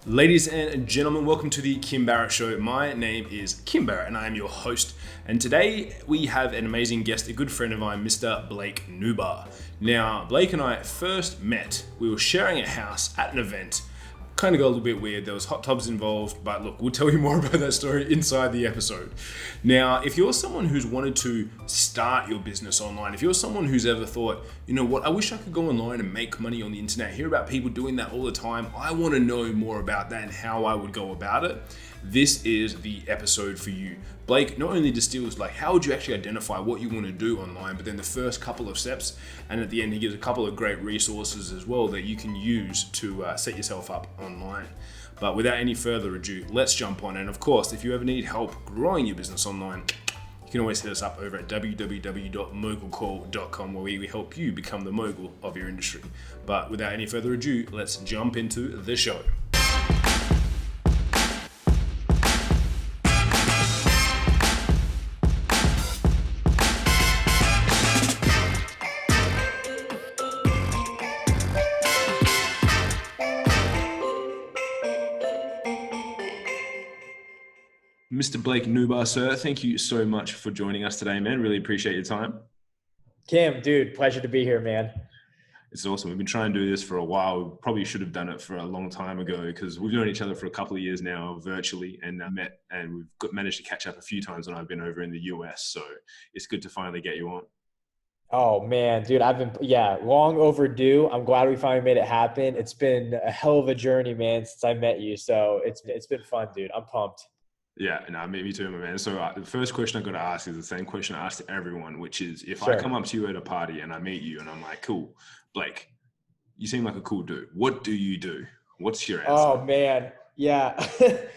Ladies and gentlemen, welcome to the Kim Barrett Show. My name is Kim Barrett and I am your host. And today we have an amazing guest, a good friend of mine, Mr. Blake Nubar. Now, Blake and I first met. We were sharing a house at an event. Kind of got a little bit weird. There was hot tubs involved, but look, we'll tell you more about that story inside the episode. Now, if you're someone who's wanted to start your business online, if you're someone who's ever thought, you know what, I wish I could go online and make money on the internet, hear about people doing that all the time, I want to know more about that and how I would go about it, this is the episode for you. Blake not only distills like how would you actually identify what you want to do online, but then the first couple of steps, and at the end he gives a couple of great resources as well that you can use to set yourself up online. But without any further ado, let's jump on. And of course, if you ever need help growing your business online, you can always hit us up over at www.mogulcall.com, where we help you become the mogul of your industry. But without any further ado, let's jump into the show. Mr. Blake Nubar, sir, thank you so much for joining us today, man. Really appreciate your time. Kim, dude, pleasure to be here, man. It's awesome. We've been trying to do this for a while. We probably should have done it for a long time ago because we've known each other for a couple of years now virtually and met, and we've managed to catch up a few times when I've been over in the US. So it's good to finally get you on. Oh man, dude, long overdue. I'm glad we finally made it happen. It's been a hell of a journey, man, since I met you. So it's been fun, dude. I'm pumped. Yeah, no, me too, my man. So the first question I got to ask is the same question I ask to everyone, which is if Sure. I come up to you at a party and I meet you and I'm like, cool, Blake, you seem like a cool dude. What do you do? What's your answer? Oh man, yeah.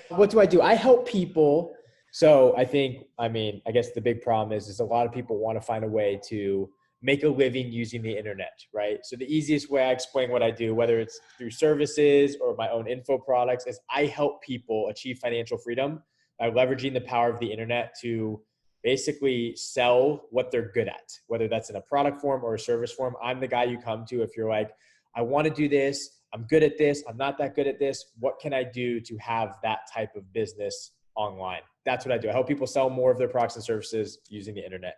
What do? I help people. So I guess the big problem is a lot of people want to find a way to make a living using the internet, right? So the easiest way I explain what I do, whether it's through services or my own info products, is I help people achieve financial freedom by leveraging the power of the internet to basically sell what they're good at, whether that's in a product form or a service form. I'm the guy you come to if you're like, I want to do this, I'm good at this, I'm not that good at this. What can I do to have that type of business online? That's what I do. I help people sell more of their products and services using the internet.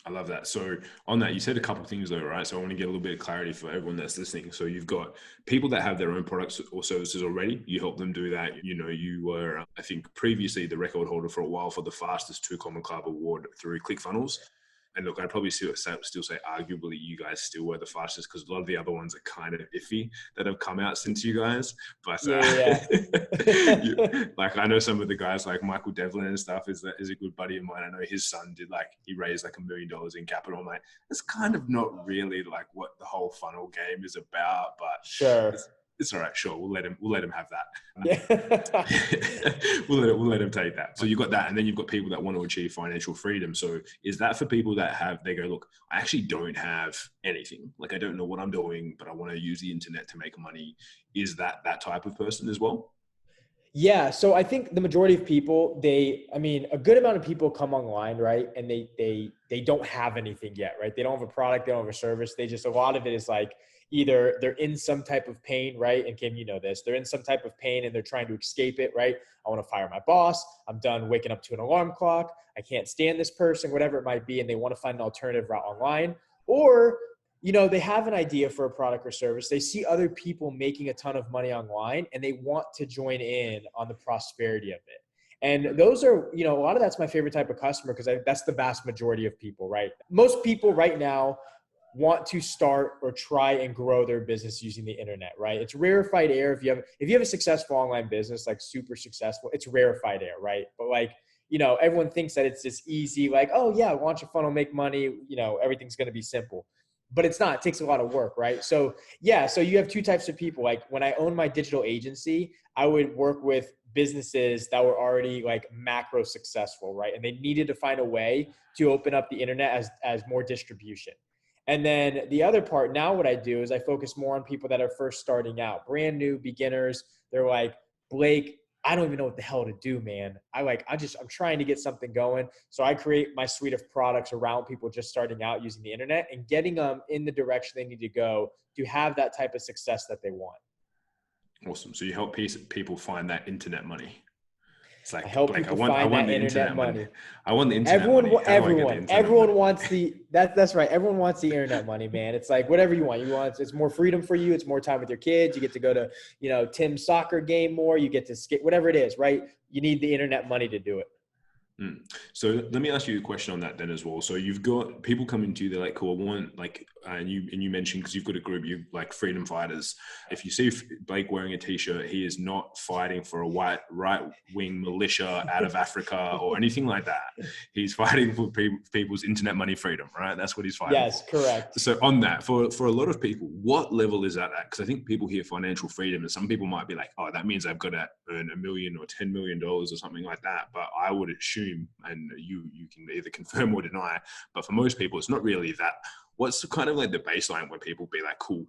I love that. So on that, you said a couple of things though, right? So I want to get a little bit of clarity for everyone that's listening. So you've got people that have their own products or services already. You help them do that. You know, you were, I think, previously the record holder for a while for the fastest 2 Common Club award through ClickFunnels. And look, I'd probably still say arguably you guys still were the fastest because a lot of the other ones are kind of iffy that have come out since you guys. But like I know some of the guys like Michael Devlin and stuff is a good buddy of mine. I know his son he raised like $1 million in capital. I'm like, it's kind of not really like what the whole funnel game is about, but sure. It's all right. Sure. We'll let him have that. Yeah. we'll let him take that. So you've got that. And then you've got people that want to achieve financial freedom. So is that for people that they go, look, I actually don't have anything. Like I don't know what I'm doing, but I want to use the internet to make money. Is that type of person as well? Yeah. So I think the majority of people, a good amount of people come online, right? And they don't have anything yet, right? They don't have a product, they don't have a service. A lot of it is like, either they're in some type of pain, right? And Kim, you know this, they're in some type of pain and they're trying to escape it, right? I want to fire my boss. I'm done waking up to an alarm clock. I can't stand this person, whatever it might be. And they want to find an alternative route online. Or, they have an idea for a product or service. They see other people making a ton of money online and they want to join in on the prosperity of it. And those are, a lot of that's my favorite type of customer because that's the vast majority of people, right? Most people right now want to start or try and grow their business using the internet, right? It's rarefied air. If you have a successful online business, like super successful, it's rarefied air, right? But everyone thinks that it's this easy, like, oh yeah, launch a funnel, make money, everything's going to be simple, but it's not. It takes a lot of work, right? So yeah, so you have two types of people. Like when I owned my digital agency, I would work with businesses that were already like macro successful, right? And they needed to find a way to open up the internet as more distribution. And then the other part, now what I do is I focus more on people that are first starting out, brand new beginners. They're like, Blake, I don't even know what the hell to do, man. I'm trying to get something going. So I create my suite of products around people just starting out using the internet and getting them in the direction they need to go to have that type of success that they want. Awesome. So you help people find that internet money. It's I like, help Blake, people I find want that the internet internet money. money. I want the internet money. How do I get the internet money? Everyone wants that's right. Everyone wants the internet money, man. It's like whatever you want. It's more freedom for you. It's more time with your kids. You get to go to, Tim's soccer game more. You get to skate, whatever it is, right? You need the internet money to do it. So let me ask you a question on that then as well. So you've got people coming to you, they're like, cool, I want like, and you mentioned, because you've got a group, you like freedom fighters. If you see Blake wearing a t-shirt, he is not fighting for a right-wing militia out of Africa or anything like that. He's fighting for people's internet money freedom, right? That's what he's fighting for. Yes, correct. So on that, for a lot of people, what level is that at? Because I think people hear financial freedom and some people might be like, oh, that means I've got to earn $1 million or $10 million or something like that. But I would assume, and you can either confirm or deny, but for most people, it's not really that. What's kind of like the baseline where people be like, cool,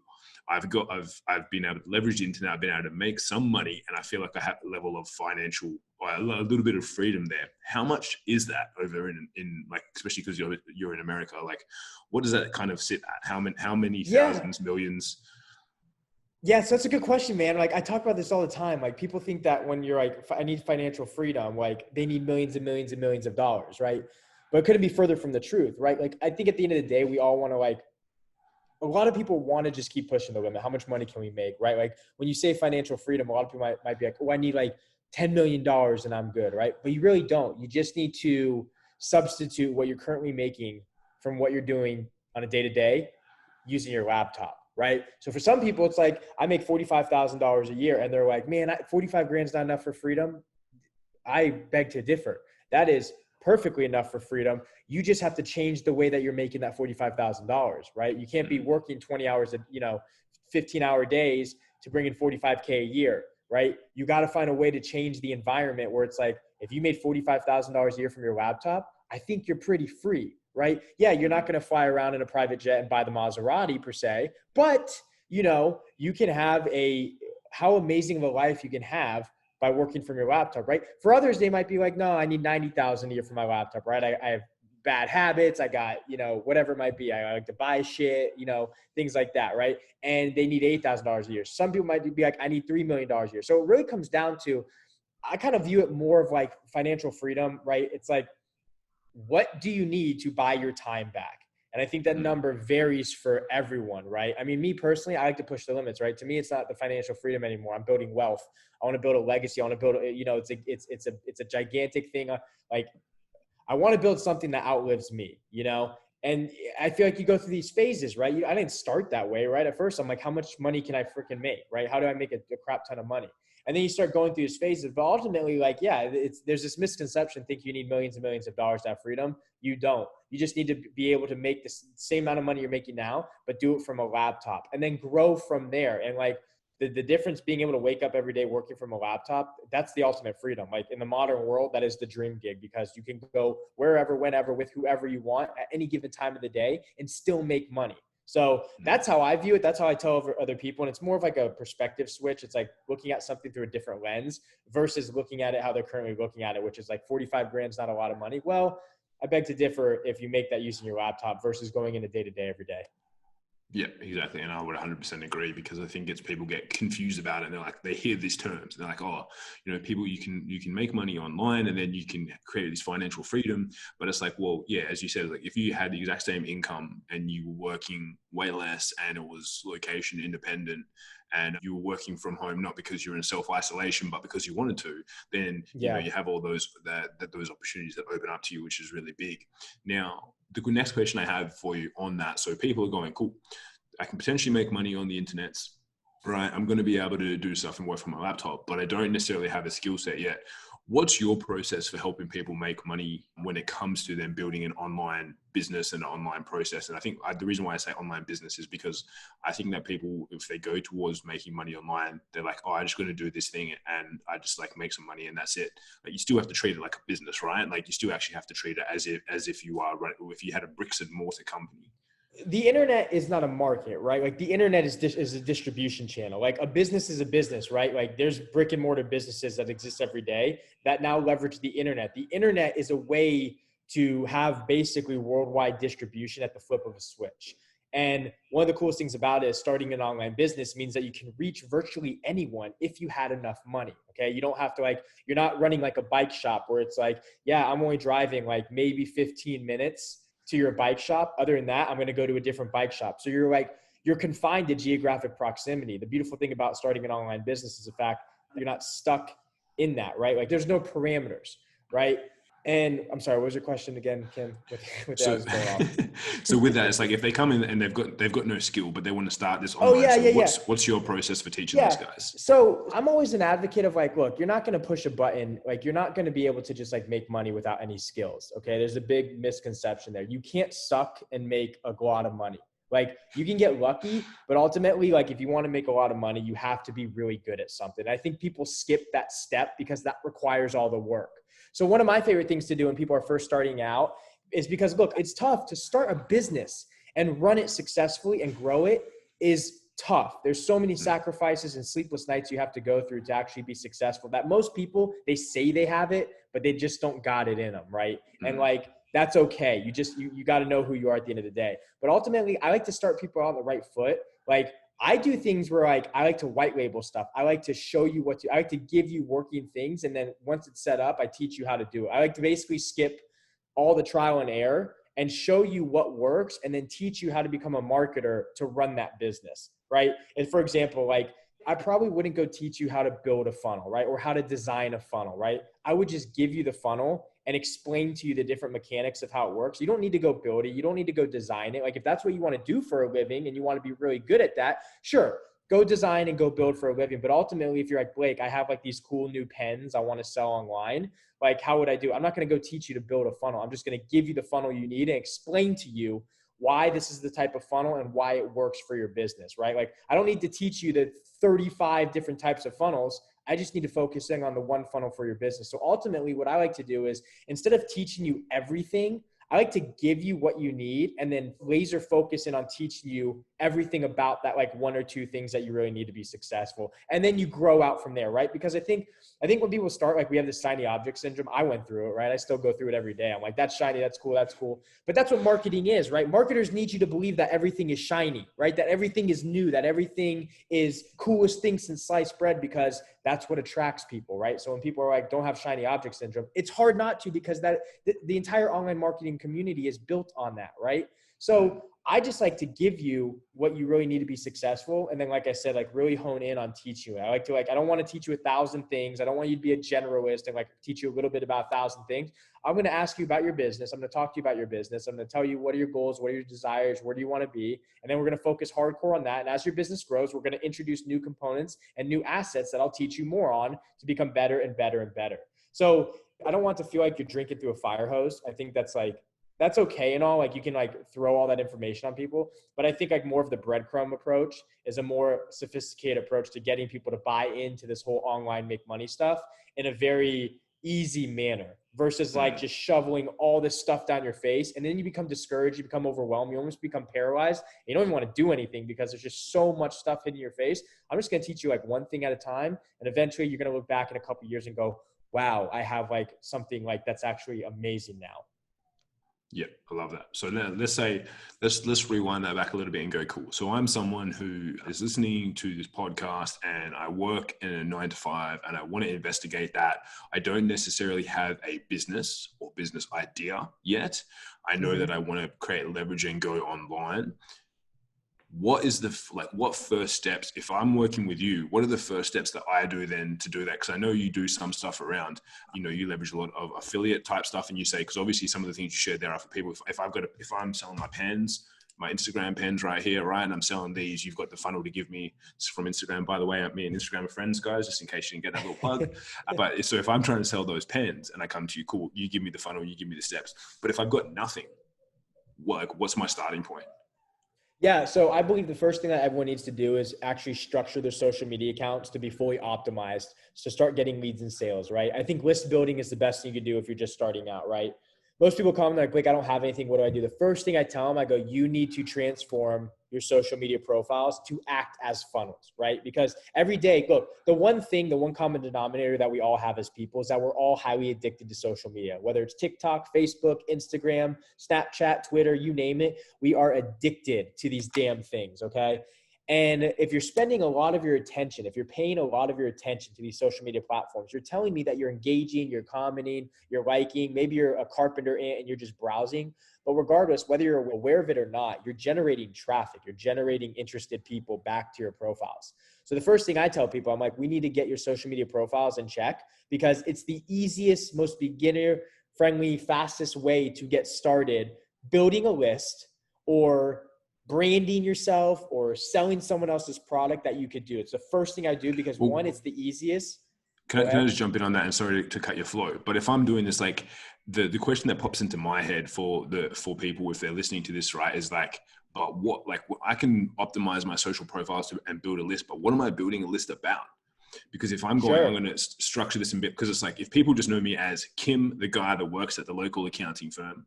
I've been able to leverage the internet, I've been able to make some money, and I feel like I have a level of financial, or a little bit of freedom there. How much is that over in like, especially because you're in America, like what does that kind of sit at? How many thousands, millions? Yeah, so that's a good question, man. Like I talk about this all the time. Like people think that when you're like, I need financial freedom, like they need millions and millions and millions of dollars, right? But it couldn't be further from the truth, right? Like I think at the end of the day, we all want to a lot of people want to just keep pushing the limit. How much money can we make, right? Like when you say financial freedom, a lot of people might be like, oh, I need like $10 million and I'm good, right? But you really don't. You just need to substitute what you're currently making from what you're doing on a day-to-day using your laptop, right? So for some people, it's like, I make $45,000 a year and they're like, man, 45 grand is not enough for freedom. I beg to differ. That is perfectly enough for freedom. You just have to change the way that you're making that $45,000, right? You can't be working 20 hours, 15-hour days to bring in 45K a year, right? You got to find a way to change the environment where it's like, if you made $45,000 a year from your laptop, I think you're pretty free, right? Yeah, you're not going to fly around in a private jet and buy the Maserati per se, but you can have how amazing of a life you can have by working from your laptop, right? For others, they might be like, no, I need 90,000 a year for my laptop, right? I have bad habits. I got, whatever it might be. I like to buy shit, things like that, right? And they need $8,000 a year. Some people might be like, I need $3 million a year. So it really comes down to, I kind of view it more of like financial freedom, right? It's like, what do you need to buy your time back? And I think that number varies for everyone, right? I mean, me personally, I like to push the limits, right? To me, it's not the financial freedom anymore. I'm building wealth. I want to build a legacy. I want to build, it's a gigantic thing. Like, I want to build something that outlives me, And I feel like you go through these phases, right? I didn't start that way, right? At first, I'm like, how much money can I freaking make, right? How do I make a crap ton of money? And then you start going through these phases. But ultimately, like, yeah, there's this misconception, think you need millions and millions of dollars to have freedom. You don't. You just need to be able to make the same amount of money you're making now, but do it from a laptop and then grow from there. And like the difference being able to wake up every day working from a laptop, that's the ultimate freedom. Like in the modern world, that is the dream gig because you can go wherever, whenever, with whoever you want at any given time of the day and still make money. So that's how I view it. That's how I tell other people. And it's more of like a perspective switch. It's like looking at something through a different lens versus looking at it how they're currently looking at it, which is like 45 grand is not a lot of money. Well, I beg to differ if you make that using your laptop versus going into day-to-day every day. Yeah, exactly. And I would 100% agree because I think people get confused about it and they're like, they hear these terms and they're like, oh, people, you can make money online and then you can create this financial freedom. But it's like, well, yeah, as you said, like if you had the exact same income and you were working way less and it was location independent and you were working from home, not because you're in self-isolation, but because you wanted to, then, you have all those opportunities that open up to you, which is really big. Now, the next question I have for you on that. So people are going, cool, I can potentially make money on the internet, right? I'm going to be able to do stuff and work from my laptop, but I don't necessarily have a skill set yet. What's your process for helping people make money when it comes to them building an online business and an online process? And I think the reason why I say online business is because I think that people, if they go towards making money online, they're like, oh, I'm just going to do this thing and I just like make some money and that's it. But you still have to treat it like a business, right? Like you still actually have to treat it as if you are, if you had a bricks and mortar company. The internet is not a market, right? Like the internet is a distribution channel. Like a business is a business, right? Like there's brick and mortar businesses that exist every day that now leverage the internet. The internet is a way to have basically worldwide distribution at the flip of a switch. And one of the coolest things about it is starting an online business means that you can reach virtually anyone if you had enough money. Okay. You don't have to you're not running like a bike shop where it's like, yeah, I'm only driving like maybe 15 minutes to your bike shop. Other than that, I'm going to go to a different bike shop. So you're confined to geographic proximity. The beautiful thing about starting an online business is the fact you're not stuck in that, right? Like there's no parameters, right? And I'm sorry, what was your question again, Kim? With that, I was going off. So with that, it's like if they come in and they've got no skill, but they want to start this Oh online. yeah, What's your process for teaching those guys? So I'm always an advocate of like, look, you're not going to push a button. Like you're not going to be able to just like make money without any skills. Okay. There's a big misconception there. You can't suck and make a lot of money. Like you can get lucky, but ultimately, like if you want to make a lot of money, you have to be really good at something. I think people skip that step because that requires all the work. So one of my favorite things to do when people are first starting out is because look, it's tough to start a business and run it successfully and grow it is tough. There's so many sacrifices and sleepless nights you have to go through to actually be successful that most people, they say they have it, but they just don't got it in them. Right. And like, that's okay. You got to know who you are at the end of the day. But ultimately, I like to start people on the right foot. Like I do things where like, I like to white label stuff. I like to show you I like to give you working things. And then once it's set up, I teach you how to do it. I like to basically skip all the trial and error and show you what works and then teach you how to become a marketer to run that business. Right. And for example, like I probably wouldn't go teach you how to build a funnel, right? Or how to design a funnel, right? I would just give you the funnel and explain to you the different mechanics of how it works. You don't need to go build it. You don't need to go design it. Like if that's what you want to do for a living and you want to be really good at that, sure, go design and go build for a living. But ultimately, if you're like, Blake, I have like these cool new pens I want to sell online. Like, how would I do it? I'm not going to go teach you to build a funnel. I'm just going to give you the funnel you need and explain to you why this is the type of funnel and why it works for your business, right? Like I don't need to teach you the 35 different types of funnels. I just need to focus in on the one funnel for your business. So ultimately what I like to do is instead of teaching you everything, I like to give you what you need and then laser focus in on teaching you everything about that, like one or two things that you really need to be successful. And then you grow out from there, right? Because I think when people start, like we have this shiny object syndrome. I went through it, right? I still go through it every day. I'm like, that's shiny, that's cool, that's cool. But that's what marketing is, right? Marketers need you to believe that everything is shiny, right? That everything is new, that everything is coolest thing since sliced bread, because that's what attracts people, right? So when people are like, don't have shiny object syndrome, it's hard not to, because that the entire online marketing community is built on that, right? So I just like to give you what you really need to be successful. And then, like I said, like really hone in on teaching you. I like to I don't want to teach you 1,000 things. I don't want you to be a generalist and like teach you a little bit about 1,000 things. I'm going to ask you about your business. I'm going to talk to you about your business. I'm going to tell you what are your goals, what are your desires, where do you want to be? And then we're going to focus hardcore on that. And as your business grows, we're going to introduce new components and new assets that I'll teach you more on to become better and better and better. So I don't want to feel like you're drinking through a fire hose. I think that's okay and all, like you can like throw all that information on people, but I think like more of the breadcrumb approach is a more sophisticated approach to getting people to buy into this whole online make money stuff in a very easy manner versus like just shoveling all this stuff down your face. And then you become discouraged, you become overwhelmed, you almost become paralyzed. You don't even want to do anything because there's just so much stuff hitting your face. I'm just going to teach you like one thing at a time. And eventually you're going to look back in a couple of years and go, wow, I have like something like that's actually amazing now. Yeah, I love that. So let's rewind that back a little bit and go, cool. So I'm someone who is listening to this podcast and I work in a 9 to 5 and I want to investigate that. I don't necessarily have a business or business idea yet. I know that I want to create leverage and go online. What is what first steps, if I'm working with you, what are the first steps that I do then to do that? Because I know you do some stuff around, you leverage a lot of affiliate type stuff, and you say, because obviously some of the things you shared there are for people. If I'm selling my pens, my Instagram pens right here, right, and I'm selling these, you've got the funnel to give me from Instagram. By the way, me and Instagram are friends, guys, just in case you didn't get that little plug. But so if I'm trying to sell those pens and I come to you, cool, you give me the funnel, you give me the steps. But if I've got nothing, what's my starting point? Yeah, so I believe the first thing that everyone needs to do is actually structure their social media accounts to be fully optimized to start getting leads and sales, right? I think list building is the best thing you can do if you're just starting out, right? Most people come like, Blake, I don't have anything. What do I do? The first thing I tell them, I go, you need to transform your social media profiles to act as funnels, right? Because every day, look, the one common denominator that we all have as people is that we're all highly addicted to social media, whether it's TikTok, Facebook, Instagram, Snapchat, Twitter, you name it. We are addicted to these damn things, okay? And if you're spending a lot of your attention, if you're paying a lot of your attention to these social media platforms, you're telling me that you're engaging, you're commenting, you're liking, maybe you're a carpenter ant and you're just browsing. But regardless, whether you're aware of it or not, you're generating traffic, you're generating interested people back to your profiles. So the first thing I tell people, I'm like, we need to get your social media profiles in check because it's the easiest, most beginner friendly, fastest way to get started building a list or branding yourself or selling someone else's product that you could do. It's the first thing I do because one, it's the easiest. Can I just jump in on that? And sorry to cut your flow, but if I'm doing this, like the question that pops into my head for people, if they're listening to this, right, is like, but what I can optimize my social profiles and build a list, but what am I building a list about? Because if I'm going, I'm going to structure this in bit, because it's like, if people just know me as Kim, the guy that works at the local accounting firm,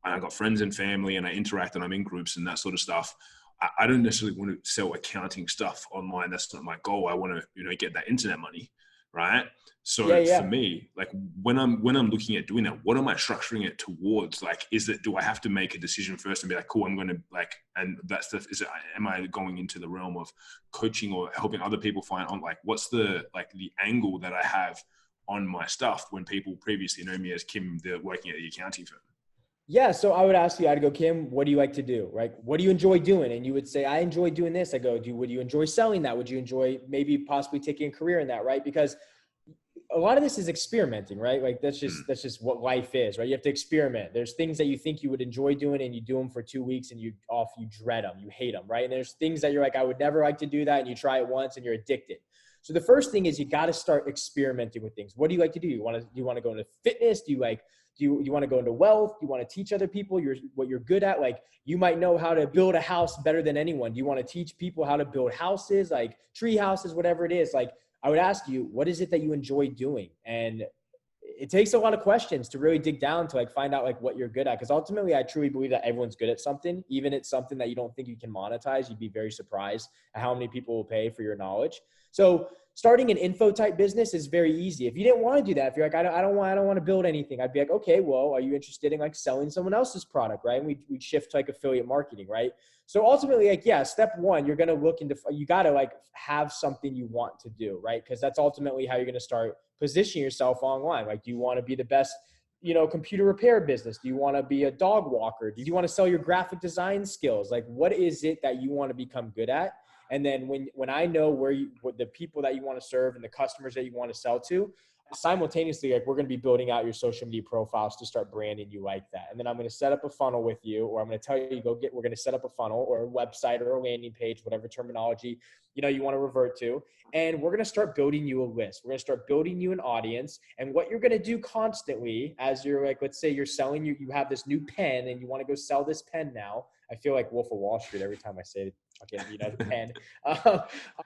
and I've got friends and family and I interact and I'm in groups and that sort of stuff, I don't necessarily want to sell accounting stuff online. That's not my goal. I want to, get that internet money. Right. So for me, like when I'm looking at doing that, what am I structuring it towards? Like, do I have to make a decision first and be like, cool, I'm going to and that stuff, am I going into the realm of coaching or helping other people find on what's the angle that I have on my stuff when people previously know me as Kim, they're working at the accounting firm? Yeah. So I would ask you, I'd go, Kim, what do you like to do? Right? What do you enjoy doing? And you would say, I enjoy doing this. I go, would you enjoy selling that? Would you enjoy maybe possibly taking a career in that? Right? Because a lot of this is experimenting, right? Like that's just what life is, right? You have to experiment. There's things that you think you would enjoy doing and you do them for 2 weeks and you dread them, you hate them, right? And there's things that you're like, I would never like to do that. And you try it once and you're addicted. So the first thing is you got to start experimenting with things. What do you like to do? You want to go into fitness? Do you want to go into wealth? Do you want to teach other people what you're good at? Like you might know how to build a house better than anyone. Do you want to teach people how to build houses, like tree houses, whatever it is? Like I would ask you, what is it that you enjoy doing? And it takes a lot of questions to really dig down to find out what you're good at. Because ultimately, I truly believe that everyone's good at something. Even it's something that you don't think you can monetize, you'd be very surprised at how many people will pay for your knowledge. So starting an info type business is very easy. If you didn't want to do that, if you're like, I don't want to build anything, I'd be like, okay, well, are you interested in selling someone else's product, right? And we'd shift to affiliate marketing, right? So ultimately, step one, you're going to look into, you got to have something you want to do, right? Because that's ultimately how you're going to start positioning yourself online. Do you want to be the best, computer repair business? Do you want to be a dog walker? Do you want to sell your graphic design skills? What is it that you want to become good at? And then when I know what the people that you want to serve and the customers that you want to sell to, simultaneously, we're going to be building out your social media profiles to start branding you like that. And then I'm going to set up a funnel with you, or I'm going to tell you, we're going to set up a funnel or a website or a landing page, whatever terminology, you want to revert to. And we're going to start building you a list. We're going to start building you an audience. And what you're going to do constantly as you're let's say you're selling, you have this new pen and you want to go sell this pen now. I feel like Wolf of Wall Street every time I say it. Okay, the pen.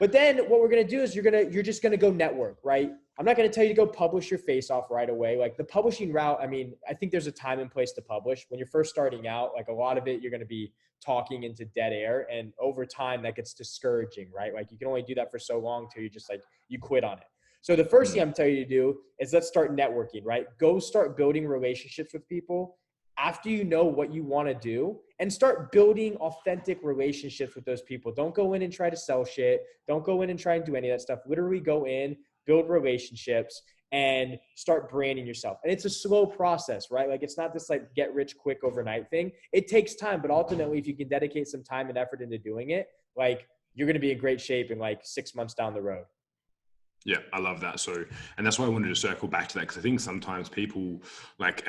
But then what we're gonna do is you're just gonna go network, right? I'm not gonna tell you to go publish your face off right away. The publishing route, I think there's a time and place to publish. When you're first starting out, a lot of it, you're gonna be talking into dead air, and over time that gets discouraging, right? You can only do that for so long till you just you quit on it. So the first thing I'm telling you to do is let's start networking, right? Go start building relationships with people after you know what you want to do, and start building authentic relationships with those people. Don't go in and try to sell shit. Don't go in and try and do any of that stuff. Literally go in, build relationships, and start branding yourself. And it's a slow process, right? It's not this get rich quick overnight thing. It takes time, but ultimately if you can dedicate some time and effort into doing it, you're going to be in great shape in 6 months down the road. Yeah, I love that. So, and that's why I wanted to circle back to that, because I think sometimes people and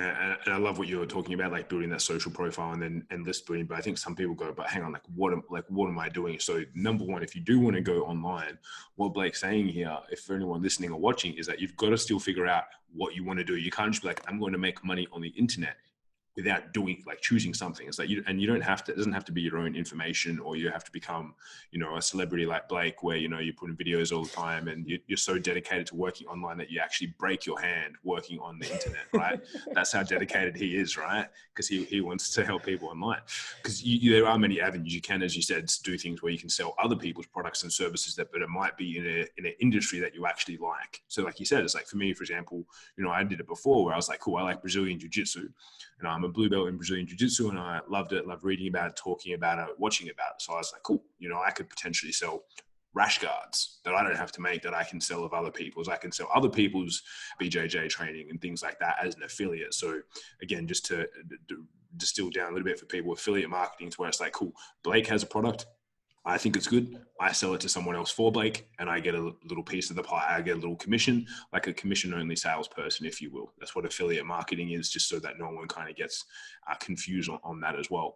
I love what you were talking about, building that social profile and list building. But I think some people go, but hang on, what am I doing? So number one, if you do want to go online, what Blake's saying here, if for anyone listening or watching, is that you've got to still figure out what you want to do. You can't just be I'm going to make money on the internet. without doing, like, choosing something. It's like you don't have to, it doesn't have to be your own information, or you have to become, a celebrity like Blake, where, you put in videos all the time and you're so dedicated to working online that you actually break your hand working on the internet, right? That's how dedicated he is, right? Because he wants to help people online. Because there are many avenues you can, as you said, do things where you can sell other people's products and services, but it might be in an industry that you actually like. So like you said, it's like, for me, for example, I did it before where I was like, cool, I like Brazilian Jiu-Jitsu. And I'm a blue belt in Brazilian Jiu-Jitsu, and I loved it, loved reading about it, talking about it, watching about it. So I was like, cool, I could potentially sell rash guards that I don't have to make, that I can sell of other people's. I can sell other people's BJJ training and things like that as an affiliate. So again, just to distill down a little bit for people, affiliate marketing is where it's like, cool, Blake has a product, I think it's good, I sell it to someone else for Blake, and I get a little piece of the pie. I get a little commission, like a commission-only salesperson, if you will. That's what affiliate marketing is, just so that no one kind of gets confused on that as well.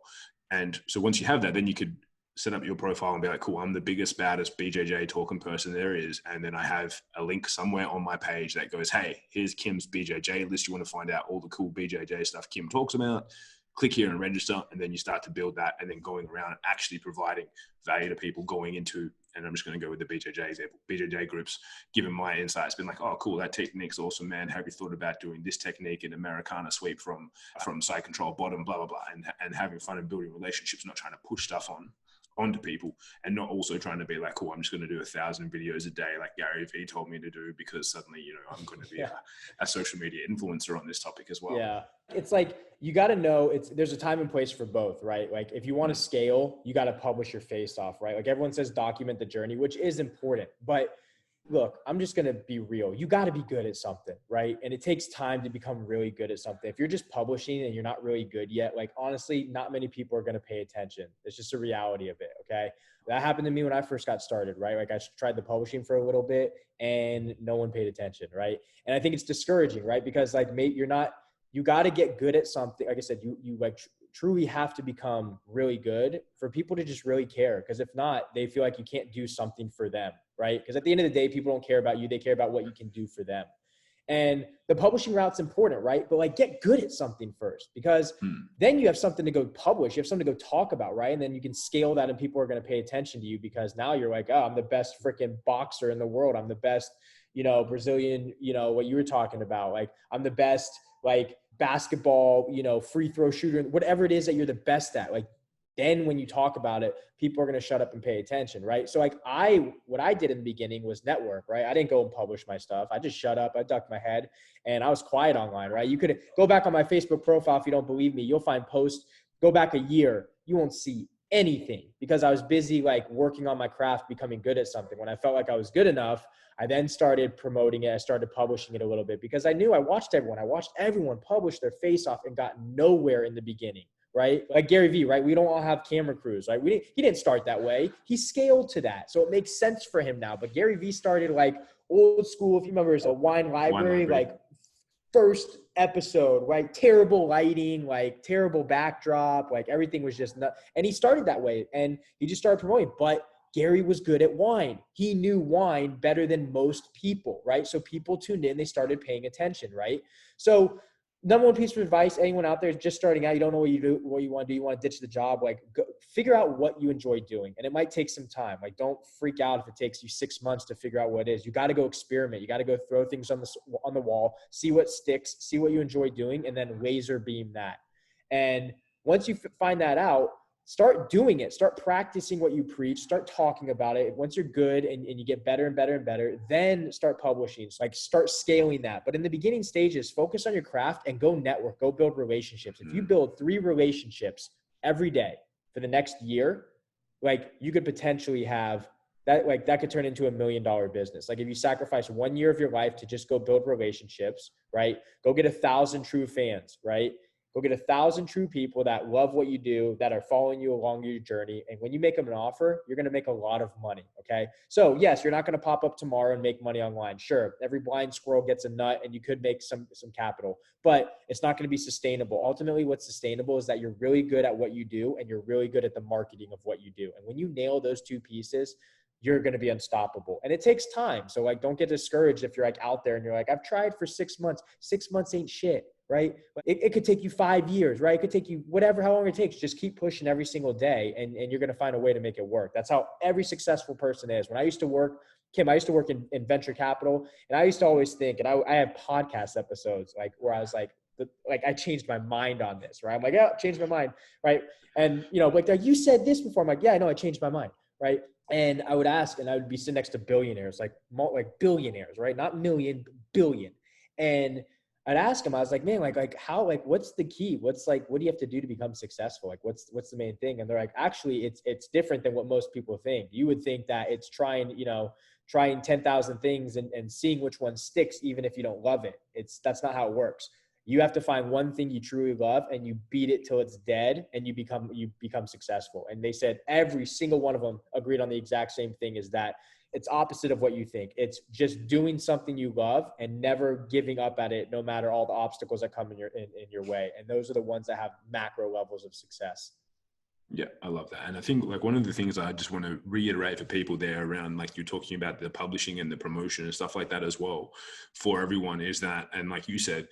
And so once you have that, then you could set up your profile and be like, cool, I'm the biggest, baddest BJJ talking person there is. And then I have a link somewhere on my page that goes, hey, here's Kim's BJJ list. You want to find out all the cool BJJ stuff Kim talks about? Click here and register. And then you start to build that, and then going around and actually providing value to people going into, and I'm just going to go with the BJJ example, BJJ groups, given my insights, been like, oh, cool, that technique's awesome, man. Have you thought about doing this technique in Americana sweep from side control bottom, blah, blah, blah, and having fun and building relationships, not trying to push stuff onto people, and not also trying to be like, cool, I'm just going to do 1,000 videos a day like Gary Vee told me to do, because suddenly, I'm going to be a social media influencer on this topic as well. Yeah. It's like, you got to know there's a time and place for both, right? Like, if you want to scale, you got to publish your face off, right? Like, everyone says document the journey, which is important, but look, I'm just going to be real. You got to be good at something, right? And it takes time to become really good at something. If you're just publishing and you're not really good yet, like, honestly, not many people are going to pay attention. It's just a reality of it. Okay. That happened to me when I first got started, right? Like, I tried the publishing for a little bit and no one paid attention. Right. And I think it's discouraging, right? Because like, you got to get good at something. Like I said, you like truly have to become really good for people to just really care. Because if not, they feel like you can't do something for them, right? Because at the end of the day, people don't care about you. They care about what you can do for them. And the publishing route's important, right? But like, get good at something first, because then you have something to go publish. You have something to go talk about, right? And then you can scale that, and people are going to pay attention to you, because now you're like, oh, I'm the best freaking boxer in the world. I'm the best, Brazilian, what you were talking about. Like, I'm the best, like, basketball, free throw shooter, whatever it is that you're the best at. Like, then when you talk about it, people are going to shut up and pay attention, right? So like, what I did in the beginning was network, right? I didn't go and publish my stuff. I just shut up. I ducked my head, and I was quiet online, right? You could go back on my Facebook profile. If you don't believe me, you'll find posts, go back a year, you won't see anything, because I was busy like working on my craft, becoming good at something. When I felt like I was good enough, I then started promoting it. I started publishing it a little bit, because I knew I watched everyone publish their face off and got nowhere in the beginning, right? Like Gary Vee, right? We don't all have camera crews, right? He didn't start that way. He scaled to that. So it makes sense for him now. But Gary Vee started like old school. If you remember, it's a wine library, like first episode, right? Terrible lighting, like terrible backdrop, like everything was just nuts. And he started that way, and he just started promoting. But Gary was good at wine. He knew wine better than most people, right? So people tuned in, they started paying attention, right? So number one piece of advice, anyone out there just starting out, you don't know what you want to do, you want to ditch the job, like go, figure out what you enjoy doing. And it might take some time. Like, don't freak out if it takes you 6 months to figure out what it is. You got to go experiment. You got to go throw things on the wall, see what sticks, see what you enjoy doing, and then laser beam that. And once you find that out, start doing it. Start practicing what you preach. Start talking about it. Once you're good and you get better and better and better, then start publishing. So like, start scaling that. But in the beginning stages, focus on your craft and go network, go build relationships. If you build 3 relationships every day for the next year, like, you could potentially have that, like, that could turn into $1 million business. Like, if you sacrifice 1 year of your life to just go build relationships, right? Go get 1,000 true fans, right? Go get 1,000 true people that love what you do, that are following you along your journey. And when you make them an offer, you're going to make a lot of money. Okay. So yes, you're not going to pop up tomorrow and make money online. Sure. Every blind squirrel gets a nut, and you could make some capital, but it's not going to be sustainable. Ultimately, what's sustainable is that you're really good at what you do, and you're really good at the marketing of what you do. And when you nail those 2 pieces, you're going to be unstoppable. And it takes time. So like, don't get discouraged if you're like out there and you're like, I've tried for 6 months. 6 months ain't shit. right? It could take you 5 years, right? It could take you whatever, how long it takes. Just keep pushing every single day, and you're going to find a way to make it work. That's how every successful person is. When I used to work, Kim, I used to work in venture capital, and I used to always think, and I have podcast episodes like where I was like I changed my mind on this, right? I'm like, yeah, changed my mind, right? And like you said this before. I'm like, yeah, I know, I changed my mind, right? And I would ask, and I would be sitting next to billionaires, like billionaires, right? Not million, billion. And I'd ask them, I was like, man, like how, like, what's the key? What's like, what do you have to do to become successful? Like, what's the main thing? And they're like, actually, it's different than what most people think. You would think that it's trying 10,000 things and seeing which one sticks, even if you don't love it. That's not how it works. You have to find one thing you truly love and you beat it till it's dead, and you become successful. And they said every single one of them agreed on the exact same thing, is that it's opposite of what you think. It's just doing something you love and never giving up at it, no matter all the obstacles that come in your way. And those are the ones that have macro levels of success. Yeah, I love that. And I think like one of the things I just want to reiterate for people there around, like you're talking about the publishing and the promotion and stuff like that as well for everyone, is that, and like you said,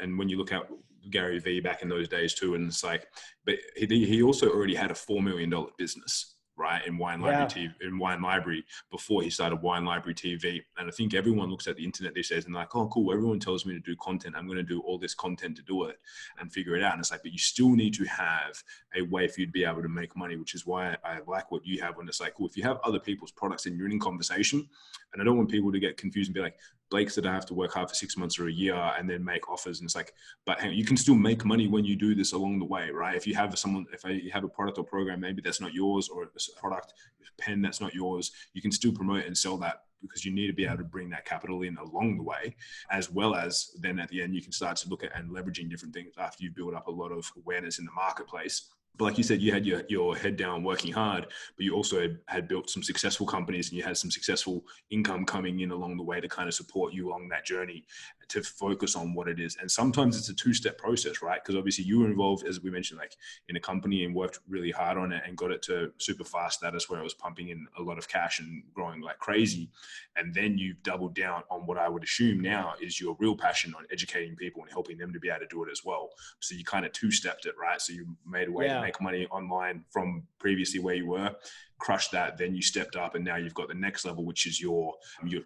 and when you look at Gary Vee back in those days too, and it's like, but he also already had a $4 million business, right, in Wine Library TV, in Wine Library, before he started Wine Library TV. And I think everyone looks at the internet these days and like, oh, cool, everyone tells me to do content. I'm going to do all this content to do it and figure it out. And it's like, but you still need to have a way for you to be able to make money, which is why I like what you have when it's like, cool, if you have other people's products and you're in conversation, and I don't want people to get confused and be like, Blake said I have to work hard for 6 months or a year and then make offers. And it's like, but hey, you can still make money when you do this along the way, right? If you have you have a product or program, maybe that's not yours, or a product, a pen that's not yours, you can still promote and sell that, because you need to be able to bring that capital in along the way, as well as then at the end, you can start to look at and leveraging different things after you build up a lot of awareness in the marketplace. But like you said, you had your head down working hard, but you also had built some successful companies, and you had some successful income coming in along the way to kind of support you along that journey, to focus on what it is. And sometimes it's a two-step process, right? Because obviously you were involved, as we mentioned, like in a company, and worked really hard on it and got it to super fast status where it was pumping in a lot of cash and growing like crazy. And then you've doubled down on what I would assume now is your real passion on educating people and helping them to be able to do it as well. So you kind of two-stepped it, right? So you made a way to make money online from previously where you were, crushed that, then you stepped up, and now you've got the next level, which is your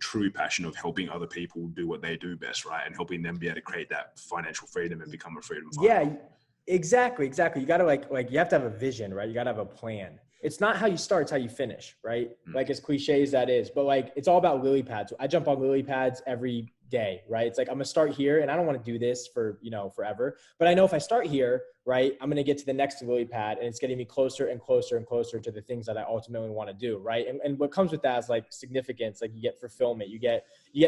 true passion of helping other people do what they do best, right? And helping them be able to create that financial freedom and become a freedom fighter. Yeah, exactly. You got to like you have to have a vision, right? You got to have a plan. It's not how you start, it's how you finish, right? Like, as cliche as that is, but like, it's all about lily pads. I jump on lily pads every day, right? It's like, I'm gonna start here, and I don't want to do this for, forever, but I know if I start here, right, I'm going to get to the next lily pad, and it's getting me closer and closer and closer to the things that I ultimately want to do. Right. And what comes with that is like significance, like you get fulfillment, you get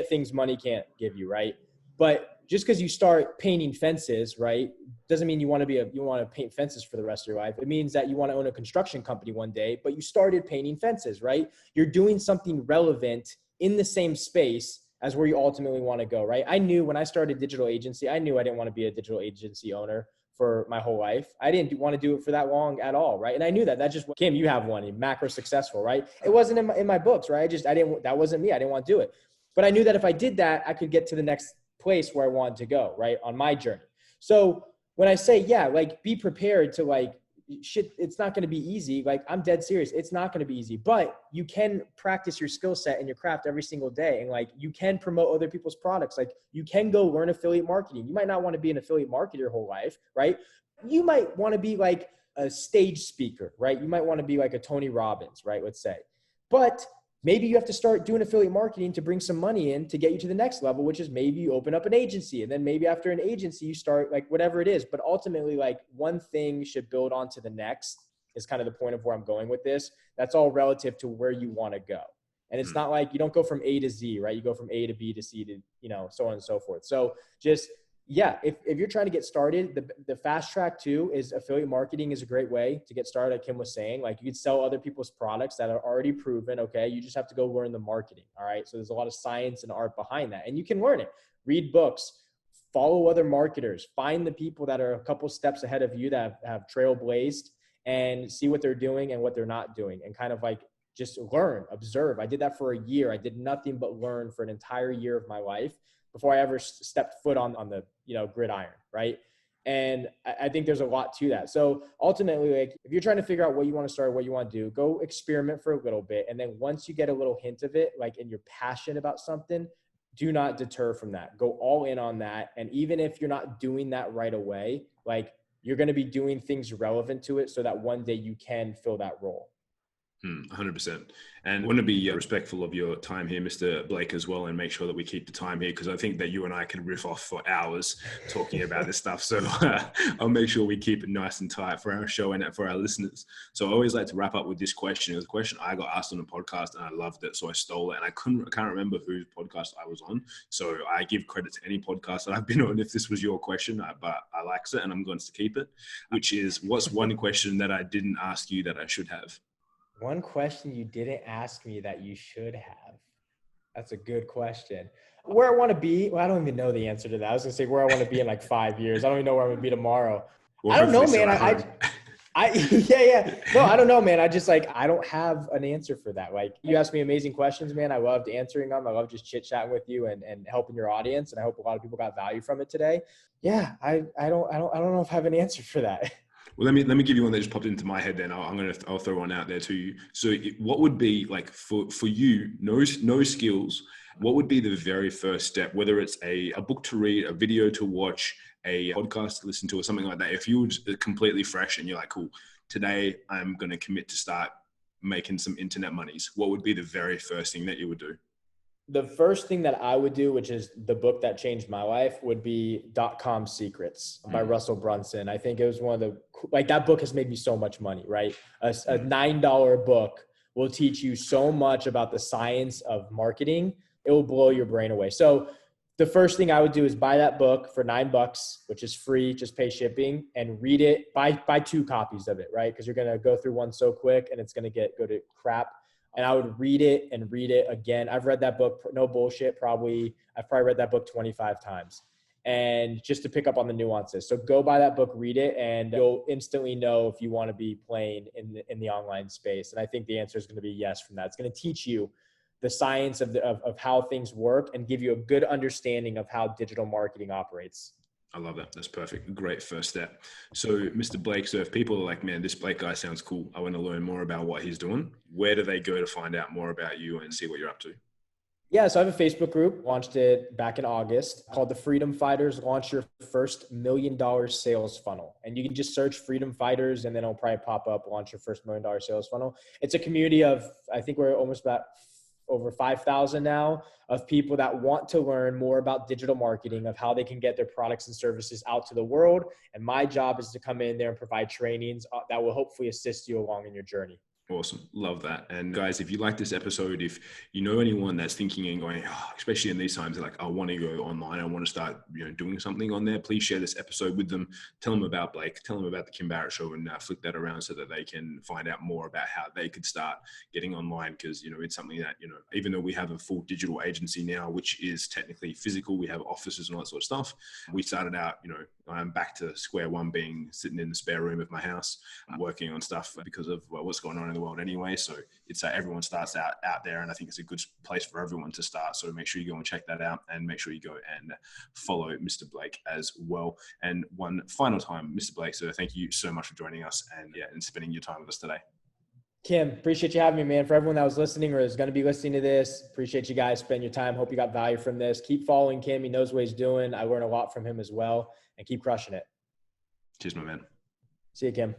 things money can't give you. Right. But just because you start painting fences, right, doesn't mean you want to paint fences for the rest of your life. It means that you want to own a construction company one day, but you started painting fences, right? You're doing something relevant in the same space as where you ultimately want to go, right? I knew when I started digital agency, I knew I didn't want to be a digital agency owner for my whole life. I didn't want to do it for that long at all, right? And I knew that just, Kim, you have one, macro successful, right? It wasn't in my books, right? That wasn't me. I didn't want to do it. But I knew that if I did that, I could get to the next place where I wanted to go, right? On my journey. So when I say, like, be prepared to like, shit, it's not going to be easy. Like, I'm dead serious. It's not going to be easy, but you can practice your skill set and your craft every single day. And like, you can promote other people's products. Like, you can go learn affiliate marketing. You might not want to be an affiliate marketer your whole life, right? You might want to be like a stage speaker, right? You might want to be like a Tony Robbins, right? Let's say, but maybe you have to start doing affiliate marketing to bring some money in to get you to the next level, which is maybe you open up an agency, and then maybe after an agency, you start like whatever it is. But ultimately, like, one thing should build onto the next is kind of the point of where I'm going with this. That's all relative to where you want to go. And it's not like you don't go from A to Z, right? You go from A to B to C to, so on and so forth. So just, if you're trying to get started, the fast track too is affiliate marketing is a great way to get started. Like Kim was saying, like, you could sell other people's products that are already proven. Okay. You just have to go learn the marketing. All right. So there's a lot of science and art behind that, and you can learn it. Read books, follow other marketers, find the people that are a couple steps ahead of you that have trailblazed, and see what they're doing and what they're not doing, and kind of like just learn, observe. I did that for a year. I did nothing but learn for an entire year of my life before I ever stepped foot on the, gridiron. Right. And I think there's a lot to that. So ultimately, like if you're trying to figure out what you want to start, what you want to do, go experiment for a little bit. And then once you get a little hint of it, like, and you're passionate about something, do not deter from that. Go all in on that. And even if you're not doing that right away, like you're going to be doing things relevant to it so that one day you can fill that role. 100%. And I want to be respectful of your time here, Mr. Blake, as well, and make sure that we keep the time here, because I think that you and I can riff off for hours talking about this stuff. So I'll make sure we keep it nice and tight for our show and for our listeners. So I always like to wrap up with this question. It was a question I got asked on a podcast and I loved it, so I stole it. And I can't remember whose podcast I was on. So I give credit to any podcast that I've been on if this was your question, but I like it and I'm going to keep it, which is, what's one question that I didn't ask you that I should have? One question you didn't ask me that you should have. That's a good question. Where I want to be, well, I don't even know the answer to that. I was going to say where I want to be in like 5 years. I don't even know where I'm going to be tomorrow. Well, I don't know, man. No, I don't know, man. I just like, I don't have an answer for that. Like you ask me amazing questions, man. I loved answering them. I love just chit chatting with you and helping your audience. And I hope a lot of people got value from it today. Yeah. I don't know if I have an answer for that. Well, let me give you one that just popped into my head. Then I'll throw one out there to you. So, what would be like for you? No skills. What would be the very first step? Whether it's a book to read, a video to watch, a podcast to listen to, or something like that. If you were completely fresh and you're like, cool, today I'm going to commit to start making some internet monies. What would be the very first thing that you would do? The first thing that I would do, which is the book that changed my life, would be .com Secrets by Russell Brunson. I think it was one of the, like that book has made me so much money, right? A $9 book will teach you so much about the science of marketing. It will blow your brain away. So the first thing I would do is buy that book for $9, which is free, just pay shipping, and read it. Buy 2 copies of it, right? Because you're going to go through one so quick and it's going to go to crap. And I would read it and read it again. I've read that book, no bullshit, I've probably read that book 25 times. And just to pick up on the nuances. So go buy that book, read it, and you'll instantly know if you want to be playing in the online space. And I think the answer is going to be yes from that. It's going to teach you the science of how things work and give you a good understanding of how digital marketing operates. I love that. That's perfect. Great first step. So Mr. Blake, so if people are like, man, this Blake guy sounds cool, I want to learn more about what he's doing, where do they go to find out more about you and see what you're up to? Yeah, so I have a Facebook group, launched it back in August, called the Freedom Fighters. Launch your first $1 million sales funnel. And you can just search Freedom Fighters and then it'll probably pop up, launch your first $1 million sales funnel. It's a community of, I think we're almost about over 5,000 now, of people that want to learn more about digital marketing, of how they can get their products and services out to the world. And my job is to come in there and provide trainings that will hopefully assist you along in your journey. Awesome. Love that. And guys, if you like this episode, if you know anyone that's thinking and going, especially in these times, they're like, I want to go online, I want to start, doing something on there, please share this episode with them. Tell them about Blake, tell them about the Kim Barrett Show, and flick that around so that they can find out more about how they could start getting online. Because, it's something that, even though we have a full digital agency now, which is technically physical, we have offices and all that sort of stuff. We started out, I'm back to square one, being sitting in the spare room of my house, working on stuff because of what's going on in the world anyway. So it's everyone starts out there, and I think it's a good place for everyone to start. So make sure you go and check that out, and make sure you go and follow Mr. Blake as well. And one final time, Mr. Blake, so thank you so much for joining us and spending your time with us today. Kim, appreciate you having me, man. For everyone that was listening or is going to be listening to this, appreciate you guys spending your time. Hope you got value from this. Keep following Kim. He knows what he's doing. I learn a lot from him as well, and keep crushing it. Cheers, my man. See you, Kim.